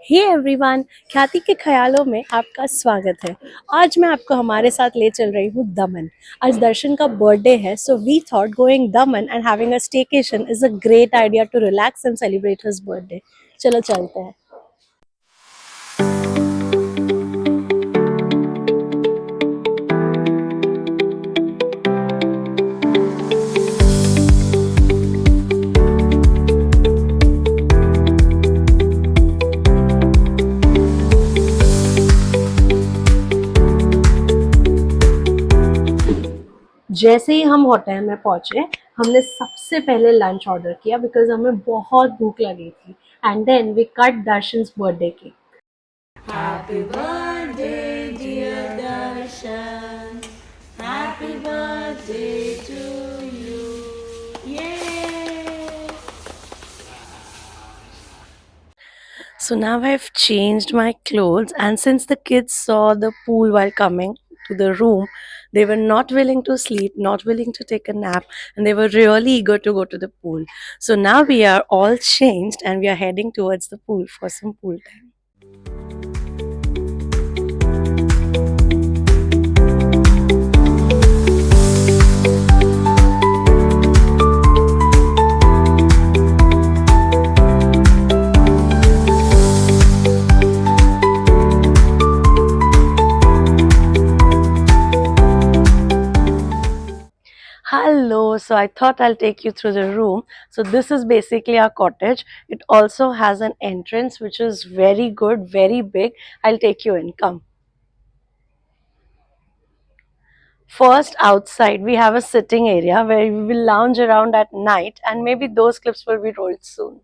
Hey everyone, ख्याति के ख्यालों में आपका स्वागत है। आज मैं आपको हमारे साथ ले चल रही हूँ दमन। आज दर्शन का बर्थडे है, so we thought going Daman and having a staycation is a great idea to relax and celebrate his birthday. चलो चलते हैं। जैसे ही हम होटल में पहुंचे, हमने सबसे पहले लंच ऑर्डर किया बिकॉज हमें बहुत भूख लगी थी। And then we cut Darshan's birthday cake. Happy birthday, dear Darshan. Happy birthday to you. Yay! So now I've changed my clothes, and since the kids saw the pool while coming to the room, they were not willing to sleep, not willing to take a nap, and they were really eager to go to the pool. So now we are all changed and we are heading towards the pool for some pool time. Hello, so I thought I'll take you through the room. So this is basically our cottage. It also has an entrance which is very good, very big. I'll take you in. Come. First, outside, we have a sitting area where we will lounge around at night, and maybe those clips will be rolled soon.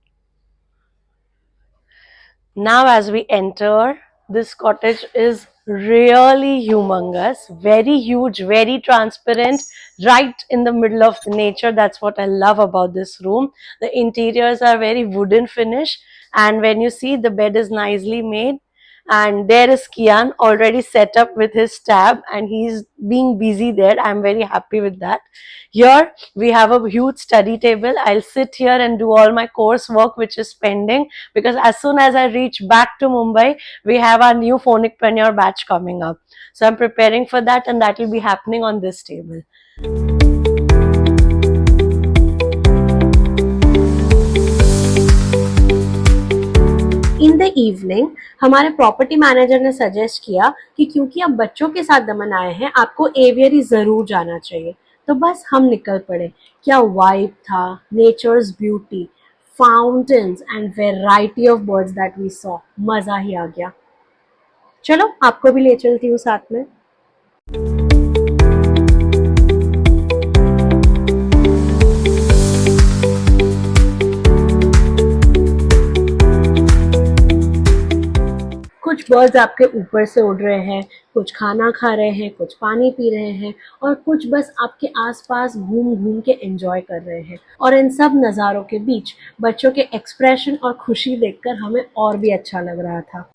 Now, as we enter, this cottage is really humongous, very huge, very transparent, right in the middle of the nature. That's what I love about this room. The interiors are very wooden finish, and when you see, the bed is nicely made. And there is Kian already set up with his tab, and he's being busy there. I'm very happy with that. Here we have a huge study table. I'll sit here and do all my coursework which is pending, because as soon as I reach back to Mumbai, we have our new Phonicpreneur batch coming up. So I'm preparing for that, and that will be happening on this table. In the evening हमारे property manager ने suggest किया कि क्योंकि आप बच्चों के साथ दमन आए हैं, आपको एवियरी जरूर जाना चाहिए। तो बस हम निकल पड़े। क्या वाइब था, nature's beauty, fountains and variety of birds that we saw. मजा ही आ गया। चलो आपको भी ले चलती हूँ साथ में। कुछ बर्ड्स आपके ऊपर से उड़ रहे हैं, कुछ खाना खा रहे हैं, कुछ पानी पी रहे हैं, और कुछ बस आपके आसपास घूम घूम के एंजॉय कर रहे हैं। और इन सब नज़ारों के बीच बच्चों के एक्सप्रेशन और खुशी देखकर हमें और भी अच्छा लग रहा था।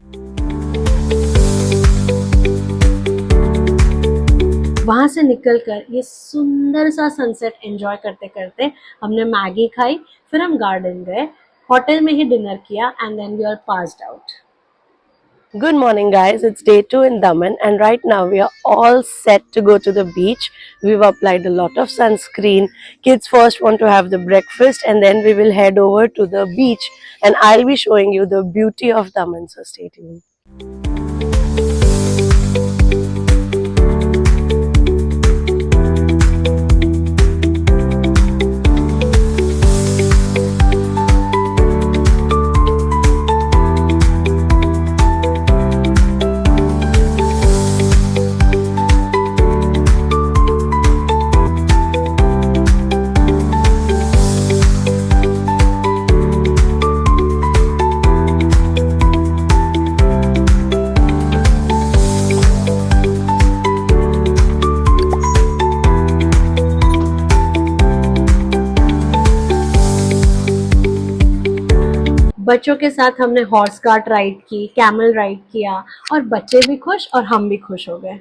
वहाँ से निकलकर ये सुंदर सा सनसेट एंजॉय करते करते हमने मैगी खाई, फिर हम गार्डन गए, होटल में ही डिनर किया, and then we are passed out. Good morning, guys. It's day 2 in Daman, and right now we are all set to go to the beach. We've applied a lot of sunscreen. Kids first want to have the breakfast, and then we will head over to the beach, and I'll be showing you the beauty of Daman. So stay tuned. बच्चों के साथ हमने horse cart ride की, camel ride किया, और बच्चे भी खुश और हम भी खुश हो गए।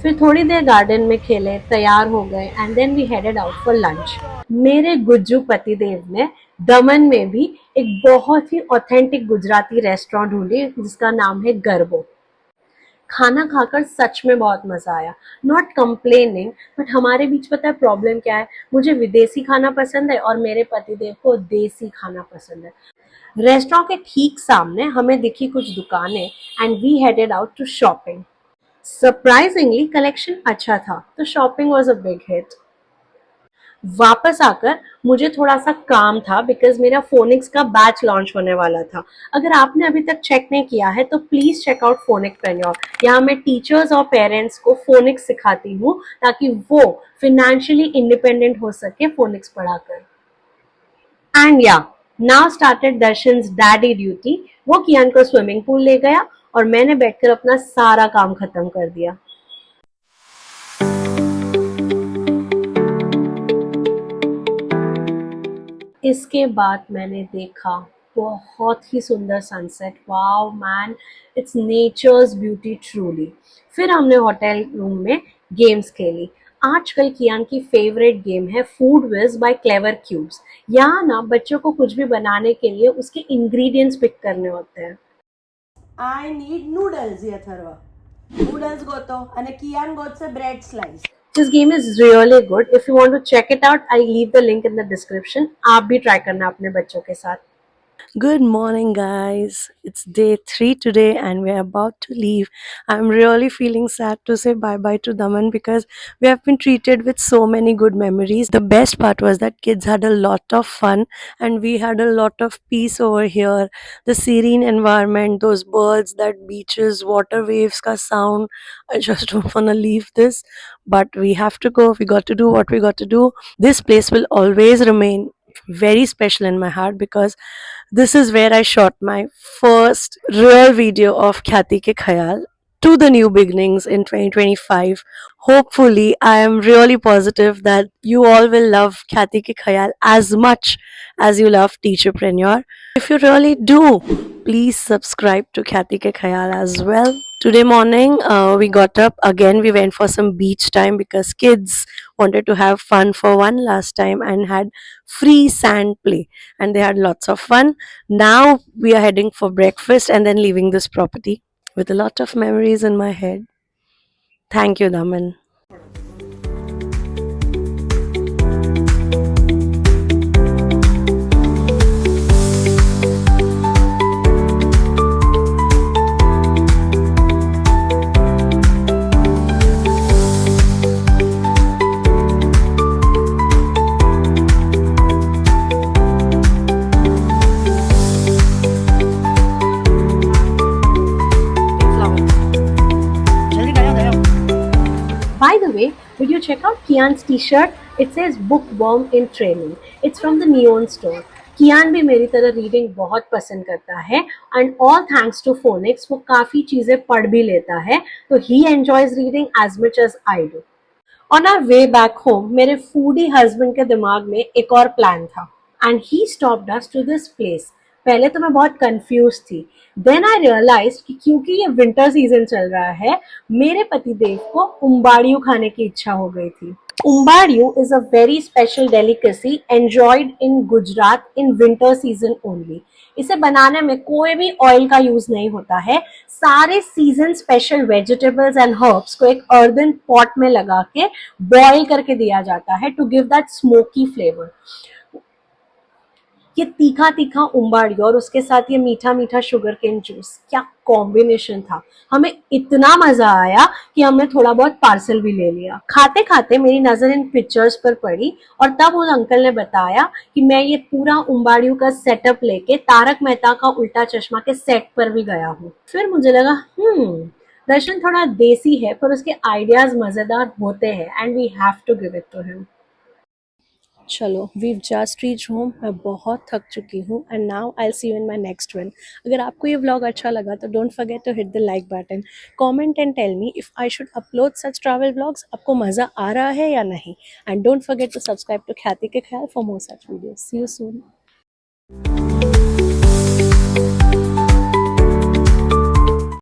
फिर फिर थोड़ी देर गार्डन में खेले, तैयार हो गए and then we headed out for lunch. मेरे गुज्जू पतिदेव ने दमन में भी एक बहुत ही ऑथेंटिक गुजराती रेस्टोरेंट ढूंढी जिसका नाम है गरबो। खाना खाकर सच में बहुत मजा आया। नॉट कंप्लेनिंग, बट हमारे बीच पता है प्रॉब्लम क्या है? मुझे विदेशी खाना पसंद है और मेरे पतिदेव को देसी खाना पसंद है। रेस्टोरेंट के ठीक सामने हमें दिखी कुछ दुकानें and we headed out to shopping. Surprisingly collection अच्छा था, तो shopping was a big hit. वापस आकर मुझे थोड़ा सा काम था बिकॉज मेरा फोनिक्स का बैच लॉन्च होने वाला था। अगर आपने अभी तक चेक नहीं किया है तो प्लीज चेक आउट फोनिकप्रेन्योर। यहाँ मैं टीचर्स और पेरेंट्स को फोनिक्स सिखाती हूँ ताकि वो फिनेंशियली इंडिपेंडेंट हो सके फोनिक्स पढ़ाकर। एंड या now started darshans daddy duty. वो कियान को स्विमिंग पूल ले गया और मैंने बैठकर अपना सारा काम खत्म कर दिया। इसके बाद मैंने देखा बहुत ही सुंदर sunset. Wow man, it's nature's beauty truly. फिर हमने होटल रूम में गेम्स खेली। आजकल कियान की फेवरेट गेम है Food Whiz by Clever Cubes. यहाँ ना बच्चों को कुछ भी बनाने के लिए उसके इंग्रेडिएंट्स पिक करने होते हैं। I need noodles, Yatharva. Noodles goto and Kian gots a bread slice. This game is really good. If you want to check it out, I'll leave the link in the description. आप भी try करना अपने बच्चों के साथ। Good morning, guys. It's day 3 today, and we're about to leave. I'm really feeling sad to say bye bye to Daman because we have been treated with so many good memories. The best part was that kids had a lot of fun, and we had a lot of peace over here. The serene environment, those birds, that beaches, water waves ka sound. I just don't want to leave this, but we have to go. We got to do what we got to do. This place will always remain very special in my heart because this is where I shot my first real video of Khyati Ke Khayal to the new beginnings in 2025. Hopefully, I am really positive that you all will love Khyati Ke Khayal as much as you love Teacherpreneur. If you really do, please subscribe to Khyati Ke Khayal as well. Today morning, we got up again. We went for some beach time because kids wanted to have fun for one last time and had free sand play, and they had lots of fun. Now we are heading for breakfast and then leaving this property with a lot of memories in my head. Thank you, Daman. By the way, did you check out Kian's t-shirt? It says bookworm in training. It's from the Neon store. कियान भी मेरी तरह reading बहुत पसंद करता है and all thanks to phonics वो काफ़ी चीज़ें पढ़ भी लेता है, तो he enjoys reading as much as I do. On our way back home मेरे फूडी हस्बैंड के दिमाग में एक और प्लान था and he stopped us to this place. पहले तो मैं बहुत कंफ्यूज थी, देन आई रियलाइज कि क्योंकि ये विंटर सीजन चल रहा है मेरे पतिदेव को उम्बाड़ियू खाने की इच्छा हो गई थी। Umbadiyu is a very special delicacy enjoyed in Gujarat in winter season only. इसे बनाने में कोई भी ऑयल का यूज नहीं होता है। सारे season special vegetables and herbs को एक अर्दन पॉट में लगा के बॉईल करके दिया जाता है to give that smoky flavour. ये तीखा तीखा उम्बाड़ी और उसके साथ ये मीठा मीठा शुगर केन जूस, क्या कॉम्बिनेशन था। हमें इतना मजा आया कि हमने थोड़ा बहुत पार्सल भी ले लिया। खाते खाते मेरी नजर इन पिक्चर्स पर पड़ी और तब उस अंकल ने बताया कि मैं ये पूरा उम्बाड़ियों का सेटअप लेके तारक मेहता का उल्टा चश्मा के सेट पर भी गया हूँ। फिर मुझे लगा दर्शन थोड़ा देसी है पर उसके आइडियाज मजेदार होते हैं and we have to give it to him. चलो, वीव जस्ट रीच होम। मैं बहुत थक चुकी हूँ and now I see you in my next one. अगर आपको ये व्लॉग अच्छा लगा तो don't forget to hit the like button, comment and tell me if I should upload such travel vlogs. आपको मज़ा आ रहा है या नहीं? And don't forget to subscribe to ख्याति के ख्याल for more such videos. See you soon.